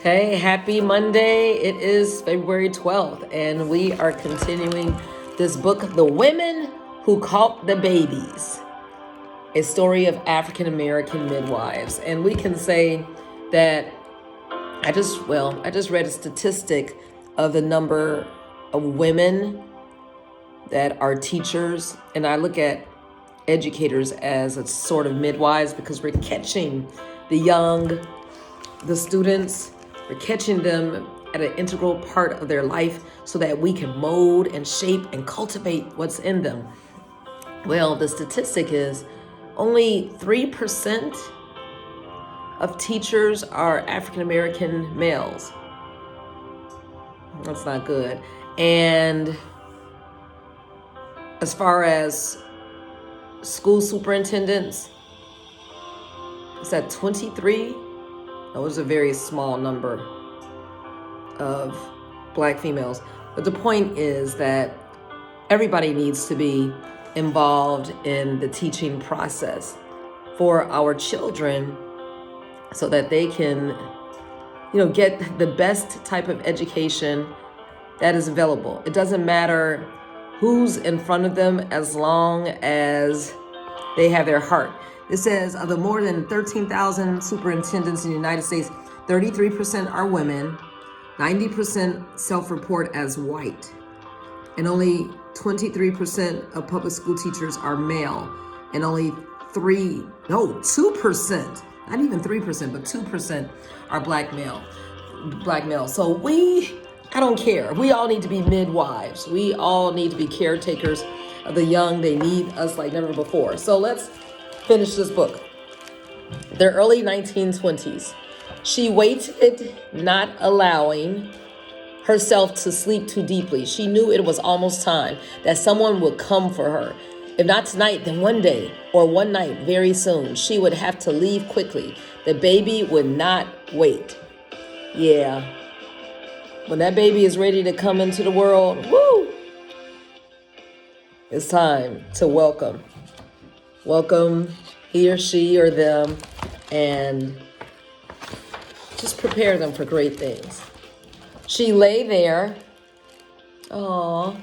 Hey, happy Monday. It is February 12th, and we are continuing this book, The Women Who Caught the Babies, a story of African American midwives. And we can say that I just read a statistic of the number of women that are teachers, and I look at educators as a sort of midwives because we're catching the students. We're catching them at an integral part of their life so that we can mold and shape and cultivate what's in them. Well, the statistic is only 3% of teachers are African American males. That's not good. And as far as school superintendents, it's at 23. That was a very small number of Black females. But the point is that everybody needs to be involved in the teaching process for our children so that they can, get the best type of education that is available. It doesn't matter who's in front of them as long as they have their heart. It says of the more than 13,000 superintendents in the United States, 33% are women, 90% self-report as white, and only 23% of public school teachers are male, and only 2%, not even 3%, but 2% are black males. So I don't care. We all need to be midwives. We all need to be caretakers of the young. They need us like never before. So let's finish this book. The early 1920s. She waited, not allowing herself to sleep too deeply. She knew it was almost time that someone would come for her. If not tonight, then one day or one night very soon. She would have to leave quickly. The baby would not wait. Yeah. When that baby is ready to come into the world, it's time to welcome he or she or them, and just prepare them for great things. She lay there. Oh,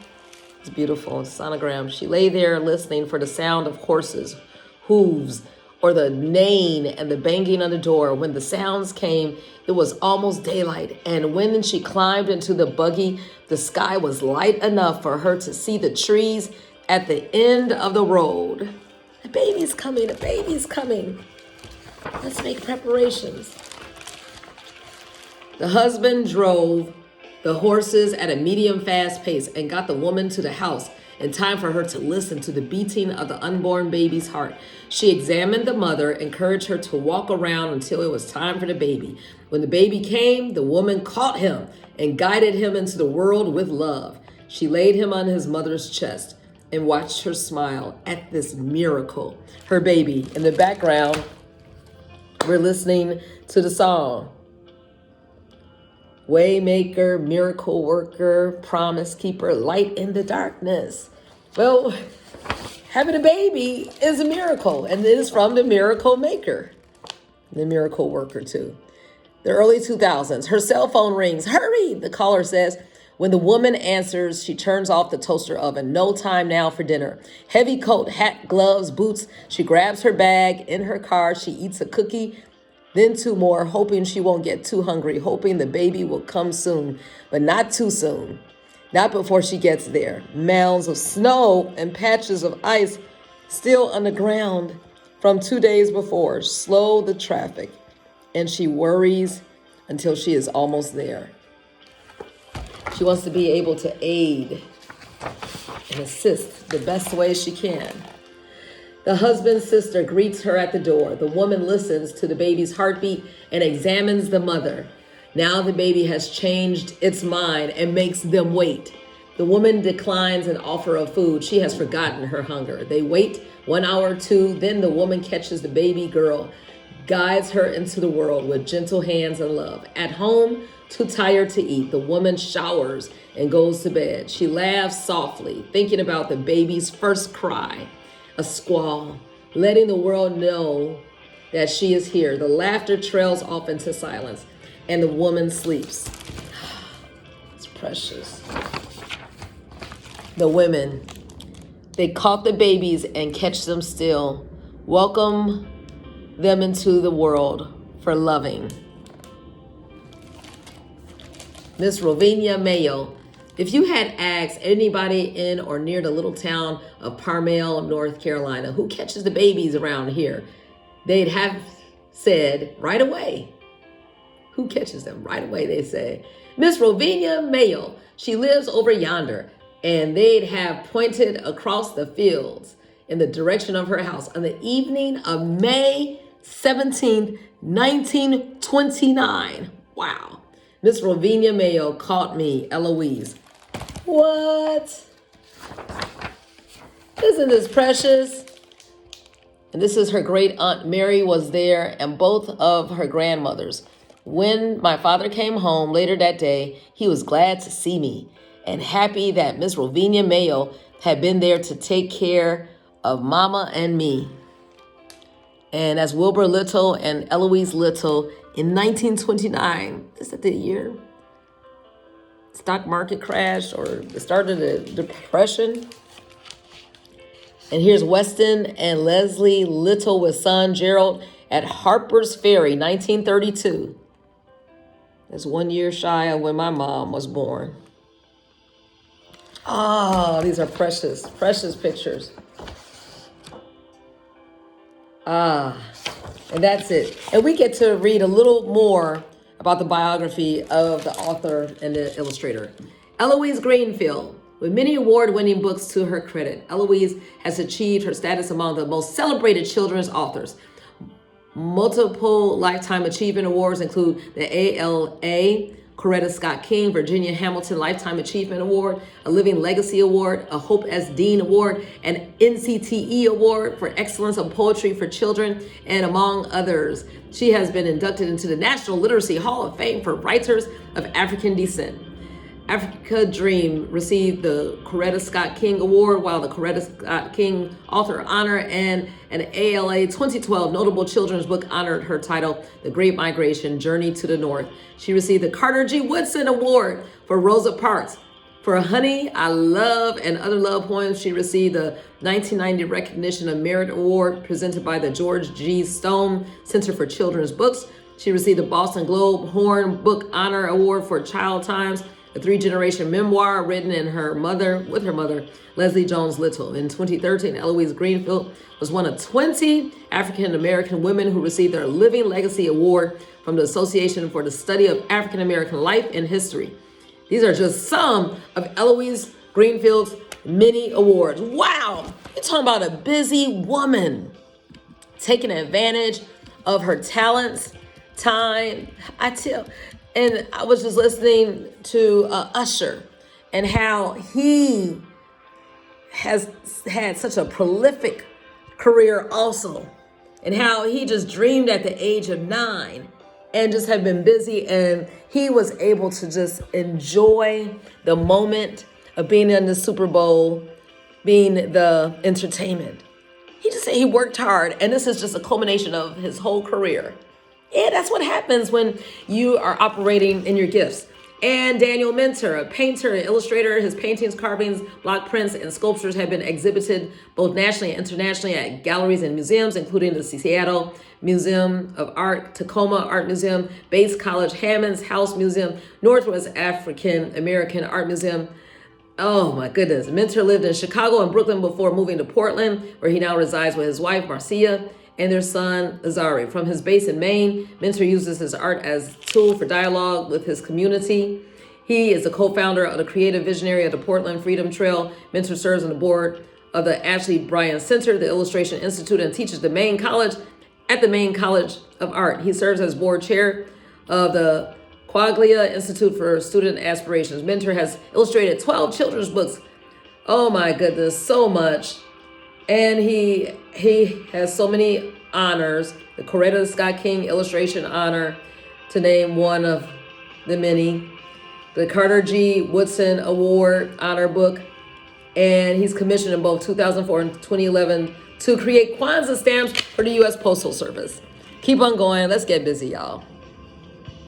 it's beautiful. Sonogram. She lay there listening for the sound of horses' hooves or the neighing and the banging on the door. When the sounds came, it was almost daylight. And when she climbed into the buggy, the sky was light enough for her to see the trees at the end of the road. The baby's coming. The baby's coming. Let's make preparations. The husband drove the horses at a medium fast pace and got the woman to the house in time for her to listen to the beating of the unborn baby's heart. She examined the mother, encouraged her to walk around until it was time for the baby. When the baby came, the woman caught him and guided him into the world with love. She laid him on his mother's chest and watched her smile at this miracle. Her baby. In the background, we're listening to the song. Waymaker, miracle worker, promise keeper, light in the darkness. Well, having a baby is a miracle, and it is from the miracle maker, the miracle worker too. The early 2000s, her cell phone rings. Hurry, the caller says. When the woman answers, she turns off the toaster oven. No time now for dinner. Heavy coat, hat, gloves, boots. She grabs her bag. In her car, she eats a cookie, then 2 more, hoping she won't get too hungry, hoping the baby will come soon, but not too soon. Not before she gets there. Mounds of snow and patches of ice still on the ground from 2 days before slow the traffic, and she worries until she is almost there. She wants to be able to aid and assist the best way she can. The husband's sister greets her at the door. The woman listens to the baby's heartbeat and examines the mother. Now the baby has changed its mind and makes them wait. The woman declines an offer of food. She has forgotten her hunger. They wait 1 hour or 2. Then the woman catches the baby girl, guides her into the world with gentle hands and love. At home, too tired to eat, the woman showers and goes to bed. She laughs softly, thinking about the baby's first cry, a squall, letting the world know that she is here. The laughter trails off into silence. and the woman sleeps. It's precious. The women, they caught the babies and catch them still. Welcome them into the world for loving. Miss Rovenia Mayo. If you had asked anybody in or near the little town of Parmel, North Carolina, who catches the babies around here, they'd have said right away. Who catches them? Right away, they say. Miss Rovenia Mayo. She lives over yonder. And they'd have pointed across the fields in the direction of her house on the evening of May 17th, 1929. Wow. Miss Rovenia Mayo caught me, Eloise. What? Isn't this precious? And this is her great aunt Mary was there, and both of her grandmothers. When my father came home later that day, he was glad to see me and happy that Miss Rovenia Mayo had been there to take care of Mama and me. And as Wilbur Little and Eloise Little in 1929, is that the year stock market crash or the start of the Depression? And here's Weston and Leslie Little with son Gerald at Harper's Ferry, 1932. That's 1 year shy of when my mom was born. Oh, these are precious, precious pictures. And that's it. And we get to read a little more about the biography of the author and the illustrator. Eloise Greenfield. With many award-winning books to her credit, Eloise has achieved her status among the most celebrated children's authors. Multiple Lifetime Achievement Awards include the ALA, Coretta Scott King, Virginia Hamilton Lifetime Achievement Award, a Living Legacy Award, a Hope S. Dean Award, an NCTE Award for Excellence of Poetry for Children, and among others. She has been inducted into the National Literacy Hall of Fame for writers of African descent. Africa Dream received the Coretta Scott King Award, while the Coretta Scott King Author Honor and an ALA 2012 Notable Children's Book honored her title, The Great Migration, Journey to the North. She received the Carter G. Woodson Award for Rosa Parks. For Honey, I Love, and Other Love Poems, she received the 1990 Recognition of Merit Award presented by the George G. Stone Center for Children's Books. She received the Boston Globe Horn Book Honor Award for Child Times, a 3-generation memoir written with her mother, Leslie Jones Little. In 2013, Eloise Greenfield was one of 20 African-American women who received their Living Legacy Award from the Association for the Study of African-American Life and History. These are just some of Eloise Greenfield's many awards. Wow, you're talking about a busy woman taking advantage of her talents, time. And I was just listening to Usher and how he has had such a prolific career also, and how he just dreamed at the age of 9 and just had been busy, and he was able to just enjoy the moment of being in the Super Bowl, being the entertainment. He just said he worked hard, and this is just a culmination of his whole career. Yeah, that's what happens when you are operating in your gifts. And Daniel Minter, a painter and illustrator, his paintings, carvings, block prints, and sculptures have been exhibited both nationally and internationally at galleries and museums, including the Seattle Museum of Art, Tacoma Art Museum, Bates College, Hammond's House Museum, Northwest African American Art Museum. Oh my goodness. Minter lived in Chicago and Brooklyn before moving to Portland, where he now resides with his wife, Marcia, and their son, Azari. From his base in Maine, Minter uses his art as a tool for dialogue with his community. He is the co-founder of the creative visionary of the Portland Freedom Trail. Minter serves on the board of the Ashley Bryan Center, the Illustration Institute, and teaches at the Maine College of Art. He serves as board chair of the Quaglia Institute for Student Aspirations. Minter has illustrated 12 children's books. Oh my goodness, so much. And he has so many honors, the Coretta Scott King Illustration Honor, to name one of the many, the Carter G. Woodson Award Honor Book, and he's commissioned in both 2004 and 2011 to create Kwanzaa stamps for the U.S. Postal Service. Keep on going. Let's get busy, y'all.